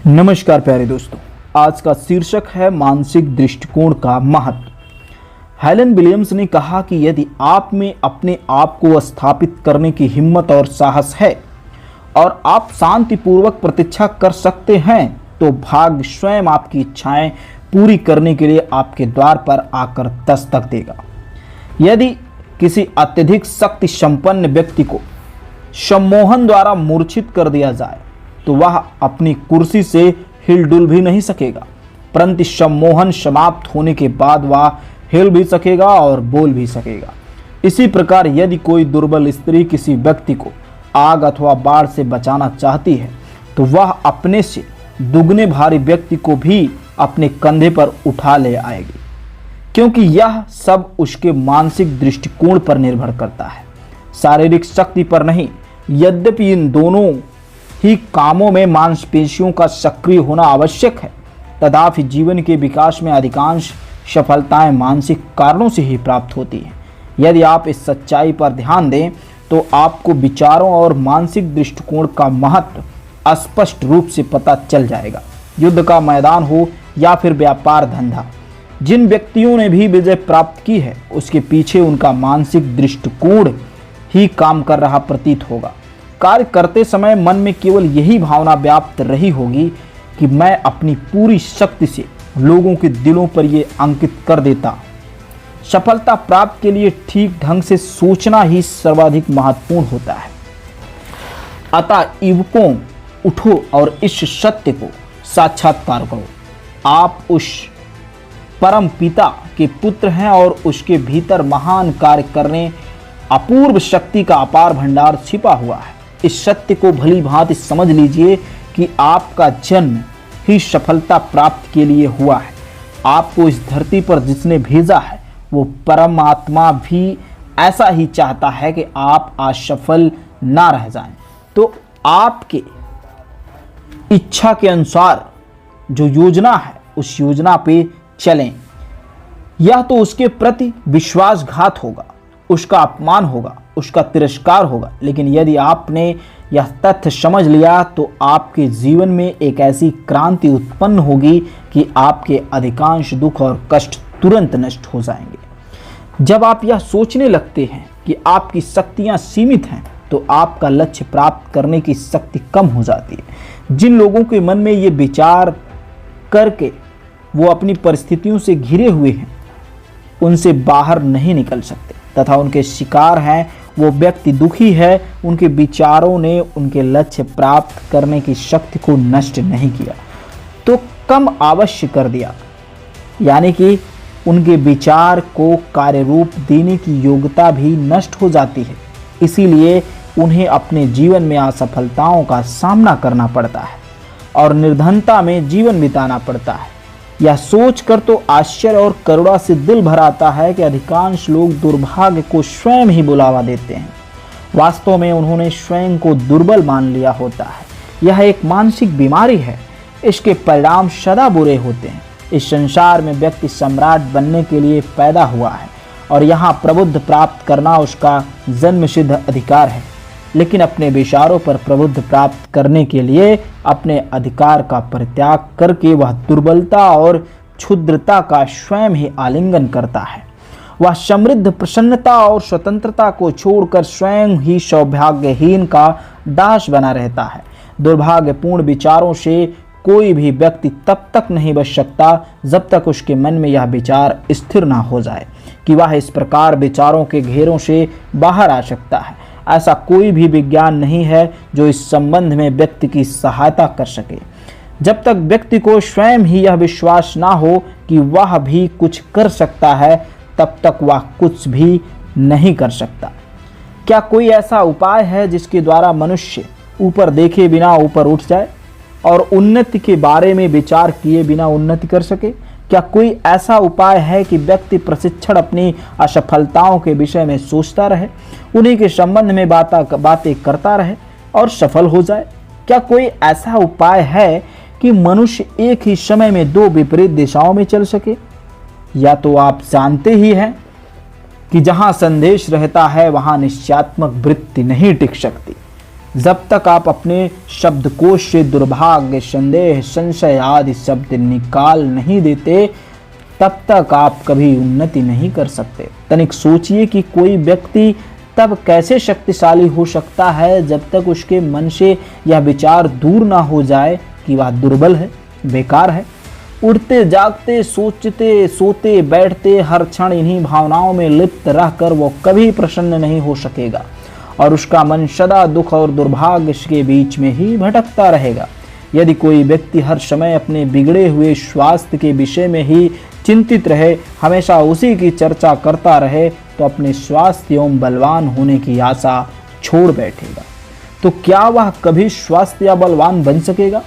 नमस्कार प्यारे दोस्तों, आज का शीर्षक है मानसिक दृष्टिकोण का महत्व। हेलन विलियम्स ने कहा कि यदि आप में अपने आप को स्थापित करने की हिम्मत और साहस है और आप शांतिपूर्वक प्रतीक्षा कर सकते हैं तो भाग्य स्वयं आपकी इच्छाएं पूरी करने के लिए आपके द्वार पर आकर दस्तक देगा। यदि किसी अत्यधिक शक्ति संपन्न व्यक्ति को सम्मोहन द्वारा मूर्छित कर दिया जाए तो वह अपनी कुर्सी से हिलडुल भी नहीं सकेगा, परंतु सम्मोहन समाप्त होने के बाद वह हिल भी सकेगा और बोल भी सकेगा। इसी प्रकार यदि कोई दुर्बल स्त्री किसी व्यक्ति को आग अथवा बाढ़ से बचाना चाहती है तो वह अपने से दुगने भारी व्यक्ति को भी अपने कंधे पर उठा ले आएगी, क्योंकि यह सब उसके मानसिक दृष्टिकोण पर निर्भर करता है, शारीरिक शक्ति पर नहीं। यद्यपि इन दोनों ही कामों में मांसपेशियों का सक्रिय होना आवश्यक है, तथापि जीवन के विकास में अधिकांश सफलताएं मानसिक कारणों से ही प्राप्त होती हैं। यदि आप इस सच्चाई पर ध्यान दें तो आपको विचारों और मानसिक दृष्टिकोण का महत्व स्पष्ट रूप से पता चल जाएगा। युद्ध का मैदान हो या फिर व्यापार धंधा, जिन व्यक्तियों ने भी विजय प्राप्त की है उसके पीछे उनका मानसिक दृष्टिकोण ही काम कर रहा प्रतीत होगा। कार्य करते समय मन में केवल यही भावना व्याप्त रही होगी कि मैं अपनी पूरी शक्ति से लोगों के दिलों पर ये अंकित कर देता। सफलता प्राप्त के लिए ठीक ढंग से सोचना ही सर्वाधिक महत्वपूर्ण होता है। अतः युवकों, उठो और इस सत्य को साक्षात्कार करो। आप उस परम पिता के पुत्र हैं और उसके भीतर महान कार्य करने अपूर्व शक्ति का अपार भंडार छिपा हुआ है। इस सत्य को भली भांति समझ लीजिए कि आपका जन्म ही सफलता प्राप्त के लिए हुआ है। आपको इस धरती पर जिसने भेजा है वो परमात्मा भी ऐसा ही चाहता है कि आप असफल ना रह जाएं। तो आपके इच्छा के अनुसार जो योजना है उस योजना पे चलें। यह तो उसके प्रति विश्वासघात होगा, उसका अपमान होगा, उसका तिरस्कार होगा, लेकिन यदि आपने यह तथ्य समझ लिया तो आपके जीवन में एक ऐसी क्रांति उत्पन्न होगी कि आपके अधिकांश दुख और कष्ट तुरंत नष्ट हो जाएंगे। जब आप यह सोचने लगते हैं कि आपकी शक्तियां सीमित हैं तो आपका लक्ष्य प्राप्त करने की शक्ति कम हो जाती है। जिन लोगों के मन में ये विचार करके वो अपनी परिस्थितियों से घिरे हुए हैं उनसे बाहर नहीं निकल सकते तथा उनके शिकार हैं, वो व्यक्ति दुखी है, उनके विचारों ने उनके लक्ष्य प्राप्त करने की शक्ति को नष्ट नहीं किया तो कम अवश्य कर दिया, यानी कि उनके विचार को कार्य रूप देने की योग्यता भी नष्ट हो जाती है। इसीलिए उन्हें अपने जीवन में असफलताओं का सामना करना पड़ता है और निर्धनता में जीवन बिताना पड़ता है। यह सोचकर तो आश्चर्य और करुणा से दिल भर आता है कि अधिकांश लोग दुर्भाग्य को स्वयं ही बुलावा देते हैं। वास्तव में उन्होंने स्वयं को दुर्बल मान लिया होता है। यह एक मानसिक बीमारी है, इसके परिणाम सदा बुरे होते हैं। इस संसार में व्यक्ति सम्राट बनने के लिए पैदा हुआ है और यहाँ प्रबुद्ध प्राप्त करना उसका जन्मसिद्ध अधिकार है, लेकिन अपने विचारों पर प्रभुत्व प्राप्त करने के लिए अपने अधिकार का परित्याग करके वह दुर्बलता और क्षुद्रता का स्वयं ही आलिंगन करता है। वह समृद्ध प्रसन्नता और स्वतंत्रता को छोड़कर स्वयं ही सौभाग्यहीन का दास बना रहता है। दुर्भाग्यपूर्ण विचारों से कोई भी व्यक्ति तब तक नहीं बच सकता जब तक उसके मन में यह विचार स्थिर ना हो जाए कि वह इस प्रकार विचारों के घेरों से बाहर आ सकता है। ऐसा कोई भी विज्ञान नहीं है जो इस संबंध में व्यक्ति की सहायता कर सके। जब तक व्यक्ति को स्वयं ही यह विश्वास ना हो कि वह भी कुछ कर सकता है तब तक वह कुछ भी नहीं कर सकता। क्या कोई ऐसा उपाय है जिसके द्वारा मनुष्य ऊपर देखे बिना ऊपर उठ जाए और उन्नति के बारे में विचार किए बिना उन्नति कर सके? क्या कोई ऐसा उपाय है कि व्यक्ति प्रशिक्षण अपनी असफलताओं के विषय में सोचता रहे, उन्हीं के संबंध में बातें करता रहे और सफल हो जाए? क्या कोई ऐसा उपाय है कि मनुष्य एक ही समय में दो विपरीत दिशाओं में चल सके? या तो आप जानते ही हैं कि जहां संदेश रहता है वहां निश्चयात्मक वृत्ति नहीं टिक सकती। जब तक आप अपने शब्दकोश से दुर्भाग्य, संदेह, संशय आदि शब्द निकाल नहीं देते, तब तक आप कभी उन्नति नहीं कर सकते। तनिक सोचिए कि कोई व्यक्ति तब कैसे शक्तिशाली हो सकता है जब तक उसके मन से यह विचार दूर ना हो जाए कि वह दुर्बल है, बेकार है। उठते जागते, सोचते सोते बैठते हर क्षण इन्हीं भावनाओं में लिप्त रहकर वो कभी प्रसन्न नहीं हो सकेगा और उसका मन सदा दुख और दुर्भाग्य के बीच में ही भटकता रहेगा। यदि कोई व्यक्ति हर समय अपने बिगड़े हुए स्वास्थ्य के विषय में ही चिंतित रहे, हमेशा उसी की चर्चा करता रहे, तो अपने स्वास्थ्य एवं बलवान होने की आशा छोड़ बैठेगा। तो क्या वह कभी स्वास्थ्य या बलवान बन सकेगा?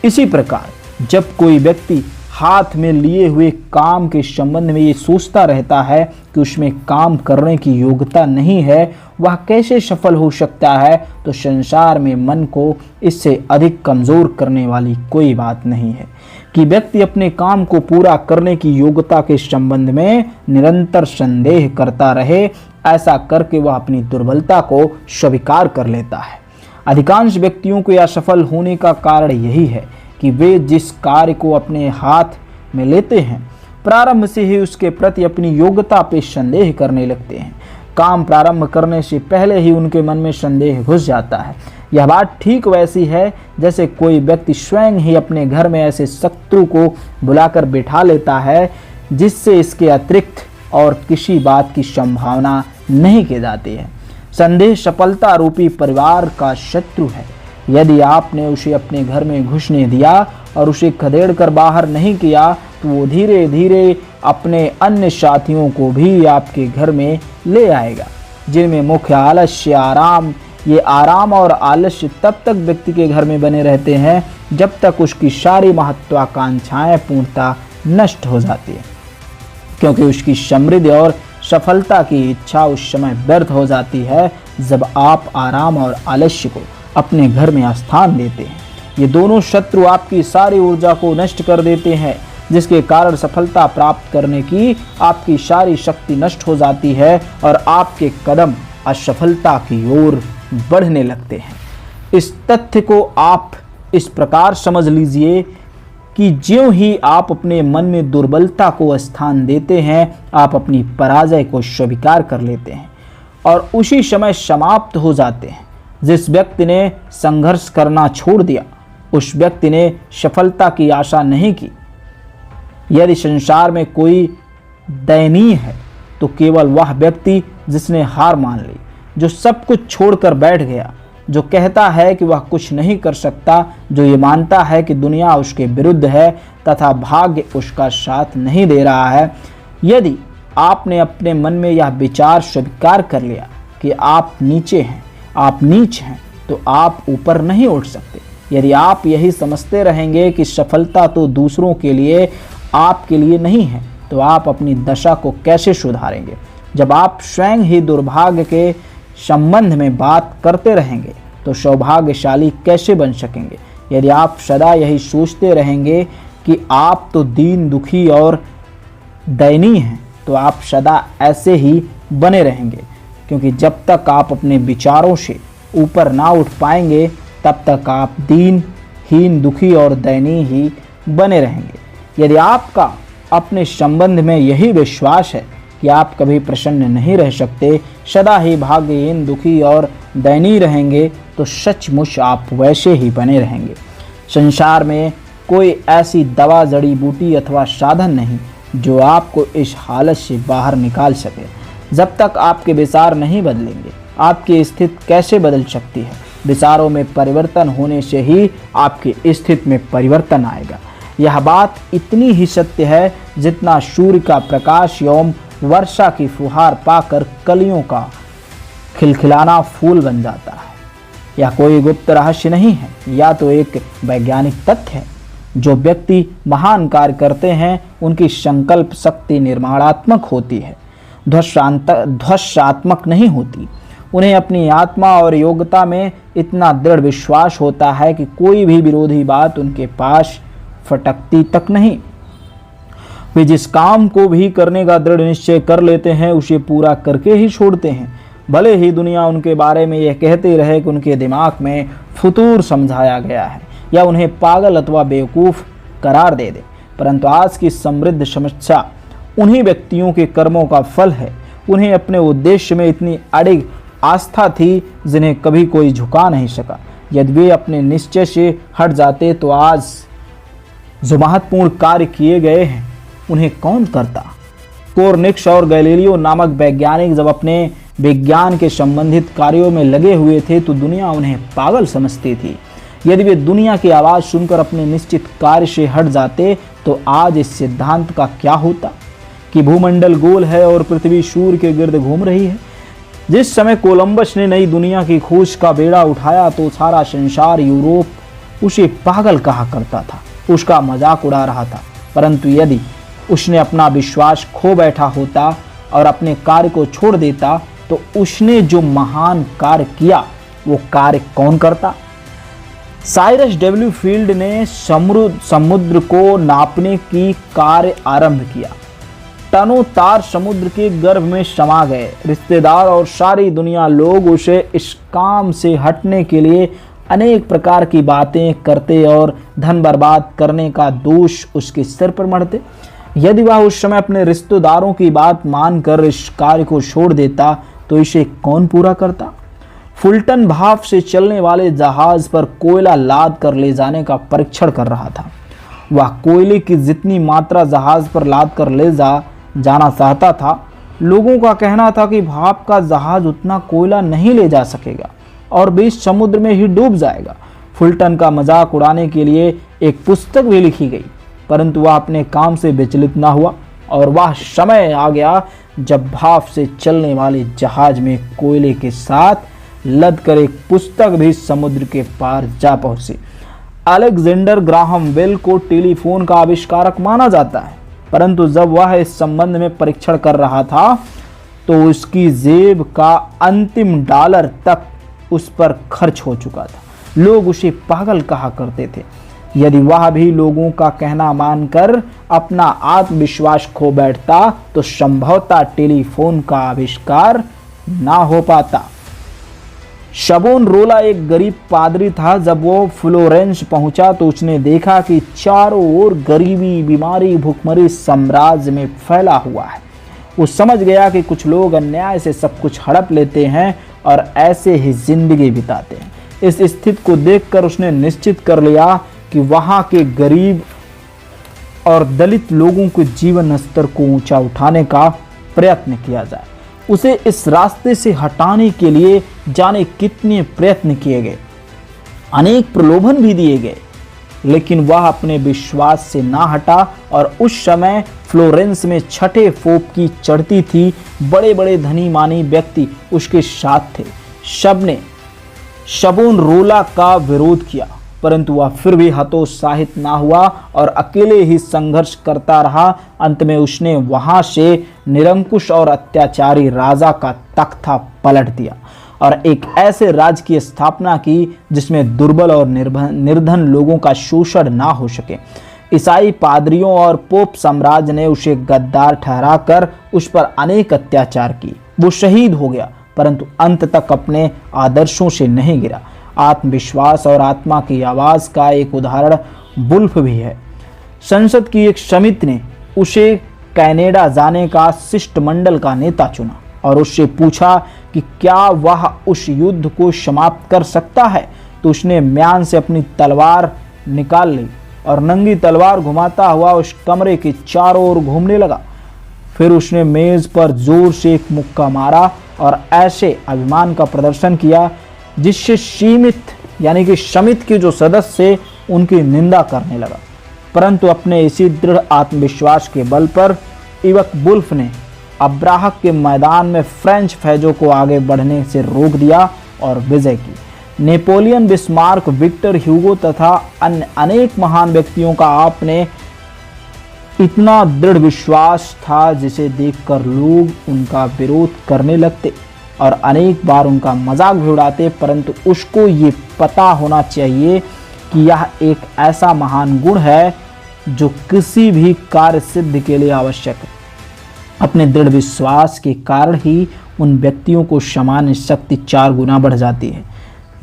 इसी प्रकार जब कोई व्यक्ति हाथ में लिए हुए काम के संबंध में ये सोचता रहता है कि उसमें काम करने की योग्यता नहीं है, वह कैसे सफल हो सकता है? तो संसार में मन को इससे अधिक कमजोर करने वाली कोई बात नहीं है कि व्यक्ति अपने काम को पूरा करने की योग्यता के संबंध में निरंतर संदेह करता रहे। ऐसा करके वह अपनी दुर्बलता को स्वीकार कर लेता है। अधिकांश व्यक्तियों को असफल होने का कारण यही है कि वे जिस कार्य को अपने हाथ में लेते हैं, प्रारंभ से ही उसके प्रति अपनी योग्यता पे संदेह करने लगते हैं। काम प्रारंभ करने से पहले ही उनके मन में संदेह घुस जाता है। यह बात ठीक वैसी है जैसे कोई व्यक्ति स्वयं ही अपने घर में ऐसे शत्रु को बुलाकर बिठा लेता है जिससे इसके अतिरिक्त और किसी बात की संभावना नहीं की जाती है। संदेह सफलता रूपी परिवार का शत्रु है। यदि आपने उसे अपने घर में घुसने दिया और उसे खदेड़कर बाहर नहीं किया, तो वो धीरे धीरे अपने अन्य साथियों को भी आपके घर में ले आएगा, जिनमें मुख्य आलस्य, आराम। ये आराम और आलस्य तब तक व्यक्ति के घर में बने रहते हैं जब तक उसकी सारी महत्वाकांक्षाएं पूर्णतः नष्ट हो जाती है, क्योंकि उसकी समृद्धि और सफलता की इच्छा उस समय व्यर्थ हो जाती है जब आप आराम और आलस्य को अपने घर में स्थान देते हैं। ये दोनों शत्रु आपकी सारी ऊर्जा को नष्ट कर देते हैं, जिसके कारण सफलता प्राप्त करने की आपकी सारी शक्ति नष्ट हो जाती है और आपके कदम असफलता की ओर बढ़ने लगते हैं। इस तथ्य को आप इस प्रकार समझ लीजिए कि ज्यों ही आप अपने मन में दुर्बलता को स्थान देते हैं, आप अपनी पराजय को स्वीकार कर लेते हैं और उसी समय समाप्त हो जाते हैं। जिस व्यक्ति ने संघर्ष करना छोड़ दिया, उस व्यक्ति ने सफलता की आशा नहीं की। यदि संसार में कोई दयनीय है तो केवल वह व्यक्ति जिसने हार मान ली, जो सब कुछ छोड़कर बैठ गया, जो कहता है कि वह कुछ नहीं कर सकता, जो ये मानता है कि दुनिया उसके विरुद्ध है तथा भाग्य उसका साथ नहीं दे रहा है। यदि आपने अपने मन में यह विचार स्वीकार कर लिया कि आप नीचे हैं, आप नीच हैं, तो आप ऊपर नहीं उठ सकते। यदि आप यही समझते रहेंगे कि सफलता तो दूसरों के लिए, आपके लिए नहीं है, तो आप अपनी दशा को कैसे सुधारेंगे? जब आप स्वयं ही दुर्भाग्य के संबंध में बात करते रहेंगे तो सौभाग्यशाली कैसे बन सकेंगे? यदि आप सदा यही सोचते रहेंगे कि आप तो दीन, दुखी और दयनीय हैं, तो आप सदा ऐसे ही बने रहेंगे, क्योंकि जब तक आप अपने विचारों से ऊपर ना उठ पाएंगे तब तक आप दीन, हीन, दुखी और दयनीय ही बने रहेंगे। यदि आपका अपने संबंध में यही विश्वास है कि आप कभी प्रसन्न नहीं रह सकते, सदा ही भाग्यहीन, दुखी और दयनीय रहेंगे, तो सचमुच आप वैसे ही बने रहेंगे। संसार में कोई ऐसी दवा, जड़ी बूटी अथवा साधन नहीं जो आपको इस हालत से बाहर निकाल सके। जब तक आपके विचार नहीं बदलेंगे, आपकी स्थिति कैसे बदल सकती है? विचारों में परिवर्तन होने से ही आपकी स्थिति में परिवर्तन आएगा। यह बात इतनी ही सत्य है जितना सूर्य का प्रकाश एवं वर्षा की फुहार पाकर कलियों का खिलखिलाना फूल बन जाता है। यह कोई गुप्त रहस्य नहीं है, या तो एक वैज्ञानिक तथ्य है। जो व्यक्ति महान कार्य करते हैं उनकी संकल्प शक्ति निर्माणात्मक होती है, ध्वंसात्मक नहीं होती। उन्हें अपनी आत्मा और योग्यता में इतना दृढ़ विश्वास होता है कि कोई भी विरोधी बात उनके पास फटकती तक नहीं। वे जिस काम को भी करने का दृढ़ निश्चय कर लेते हैं, उसे पूरा करके ही छोड़ते हैं। भले ही दुनिया उनके बारे में यह कहती रहे कि उनके दिमाग में फुतूर समझाया गया है या उन्हें पागल अथवा बेवकूफ़ करार दे दे, परंतु आज की समृद्ध समीक्षा उन्हीं व्यक्तियों के कर्मों का फल है। उन्हें अपने उद्देश्य में इतनी अडिग आस्था थी जिन्हें कभी कोई झुका नहीं सका। यदि वे अपने निश्चय से हट जाते तो आज जो महत्वपूर्ण कार्य किए गए हैं उन्हें कौन करता। कोर्निक्स और गैलीलियो नामक वैज्ञानिक जब अपने विज्ञान के संबंधित कार्यों में लगे हुए थे तो दुनिया उन्हें पागल समझती थी। यदि वे दुनिया की आवाज़ सुनकर अपने निश्चित कार्य से हट जाते तो आज इस सिद्धांत का क्या होता कि भूमंडल गोल है और पृथ्वी सूर्य के गिर्द घूम रही है। जिस समय कोलंबस ने नई दुनिया की खोज का बेड़ा उठाया तो सारा संसार, यूरोप उसे पागल कहा करता था, उसका मजाक उड़ा रहा था। परंतु यदि उसने अपना विश्वास खो बैठा होता और अपने कार्य को छोड़ देता तो उसने जो महान कार्य किया वो कार्य कौन करता। साइरस डब्ल्यू फील्ड ने समुद्र को नापने की कार्य आरंभ किया। टनों तार समुद्र के गर्भ में समा गए। रिश्तेदार और सारी दुनिया लोग उसे इस काम से हटने के लिए अनेक प्रकार की बातें करते और धन बर्बाद करने का दोष उसके सिर पर मढ़ते। यदि वह उस समय अपने रिश्तेदारों की बात मानकर इस कार्य को छोड़ देता तो इसे कौन पूरा करता। फुलटन भाप से चलने वाले जहाज पर कोयला लाद कर ले जाने का परीक्षण कर रहा था। वह कोयले की जितनी मात्रा जहाज पर लाद कर ले जाना चाहता था, लोगों का कहना था कि भाप का जहाज उतना कोयला नहीं ले जा सकेगा और बीच समुद्र में ही डूब जाएगा। फुलटन का मजाक उड़ाने के लिए एक पुस्तक भी लिखी गई, परंतु वह अपने काम से विचलित ना हुआ और वह समय आ गया जब भाप से चलने वाले जहाज में कोयले के साथ लद कर एक पुस्तक भी समुद्र के पार जा पहुंची। अलेक्जेंडर ग्राहम बेल को टेलीफोन का आविष्कारक माना जाता है, परंतु जब वह इस संबंध में परीक्षण कर रहा था तो उसकी जेब का अंतिम डॉलर तक उस पर खर्च हो चुका था। लोग उसे पागल कहा करते थे। यदि वह भी लोगों का कहना मानकर अपना आत्मविश्वास खो बैठता तो संभवतः टेलीफोन का आविष्कार ना हो पाता। शबोनरोला एक गरीब पादरी था। जब वो फ्लोरेंस पहुंचा तो उसने देखा कि चारों ओर गरीबी, बीमारी, भूखमरी साम्राज्य में फैला हुआ है। वो समझ गया कि कुछ लोग अन्याय से सब कुछ हड़प लेते हैं और ऐसे ही जिंदगी बिताते हैं। इस स्थिति को देखकर उसने निश्चित कर लिया कि वहाँ के गरीब और दलित लोगों के जीवन स्तर को ऊंचा उठाने का प्रयत्न किया जाए। उसे इस रास्ते से हटाने के लिए जाने कितने प्रयत्न किए गए, अनेक प्रलोभन भी दिए गए, लेकिन वह अपने विश्वास से ना हटा और उस समय फ्लोरेंस में छठे फोप की चढ़ती थी। बड़े बड़े धनी मानी व्यक्ति उसके साथ थे। सबने शबोनरोला का विरोध किया, परंतु वह फिर भी हतोत्साहित ना हुआ और अकेले ही संघर्ष करता रहा। अंत में उसने वहां से निरंकुश और अत्याचारी राजा का तख्ता पलट दिया और एक ऐसे राज्य की स्थापना की जिसमें दुर्बल और निर्धन लोगों का शोषण ना हो सके। ईसाई पादरियों और पोप साम्राज्य ने उसे गद्दार ठहराकर उस पर अनेक अत्याचार किए। वो शहीद हो गया, परंतु अंत तक अपने आदर्शों से नहीं गिरा। आत्मविश्वास और आत्मा की आवाज़ का एक उदाहरण वुल्फ भी है। संसद की एक समिति ने उसे कनाडा जाने का शिष्टमंडल का नेता चुना और उससे पूछा कि क्या वह उस युद्ध को समाप्त कर सकता है। तो उसने म्यान से अपनी तलवार निकाल ली और नंगी तलवार घुमाता हुआ उस कमरे के चारों ओर घूमने लगा। फिर उसने मेज पर जोर से एक मुक्का मारा और ऐसे अभिमान का प्रदर्शन किया जिससे सीमित यानी कि समिति के जो सदस्य उनकी निंदा करने लगा। परंतु अपने इसी दृढ़ आत्मविश्वास के बल पर इवक वुल्फ ने अब्राहक के मैदान में फ्रेंच फौजों को आगे बढ़ने से रोक दिया और विजय की। नेपोलियन, बिस्मार्क, विक्टर ह्यूगो तथा अन्य अनेक महान व्यक्तियों का आपने इतना दृढ़ विश्वास था जिसे देखकर लोग उनका विरोध करने लगते और अनेक बार उनका मजाक भी उड़ाते, परंतु उसको ये पता होना चाहिए कि यह एक ऐसा महान गुण है जो किसी भी कार्य सिद्ध के लिए आवश्यक है। अपने दृढ़ विश्वास के कारण ही उन व्यक्तियों को सामान्य शक्ति 4 गुना बढ़ जाती है।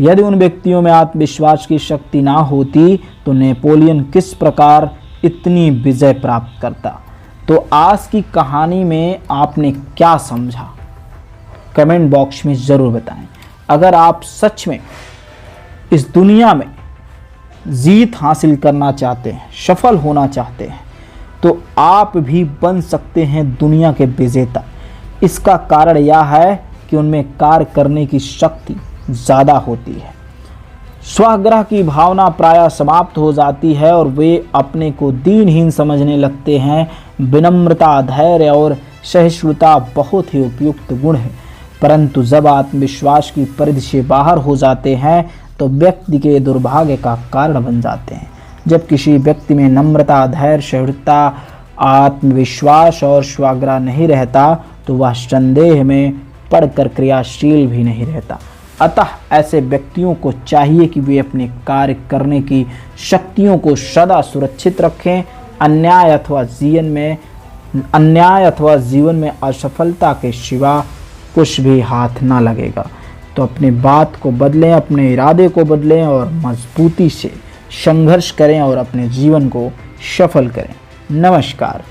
यदि उन व्यक्तियों में आत्मविश्वास की शक्ति ना होती तो नेपोलियन किस प्रकार इतनी विजय प्राप्त करता। तो आज की कहानी में आपने क्या समझा, कमेंट बॉक्स में ज़रूर बताएं। अगर आप सच में इस दुनिया में जीत हासिल करना चाहते हैं, सफल होना चाहते हैं, तो आप भी बन सकते हैं दुनिया के विजेता। इसका कारण यह है कि उनमें कार्य करने की शक्ति ज़्यादा होती है। स्वाग्रह की भावना प्रायः समाप्त हो जाती है और वे अपने को दीनहीन समझने लगते हैं। विनम्रता, धैर्य और सहिष्णुता बहुत ही उपयुक्त गुण है, परंतु जब आत्मविश्वास की परिधि से बाहर हो जाते हैं तो व्यक्ति के दुर्भाग्य का कारण बन जाते हैं। जब किसी व्यक्ति में नम्रता, धैर्य, सहिष्णुता, आत्मविश्वास और स्वाग्रह नहीं रहता तो वह संदेह में पड़कर क्रियाशील भी नहीं रहता। अतः ऐसे व्यक्तियों को चाहिए कि वे अपने कार्य करने की शक्तियों को सदा सुरक्षित रखें। अन्याय अथवा जीवन में असफलता के सिवा कुछ भी हाथ ना लगेगा। तो अपनी बात को बदलें, अपने इरादे को बदलें और मजबूती से संघर्ष करें और अपने जीवन को सफल करें। नमस्कार।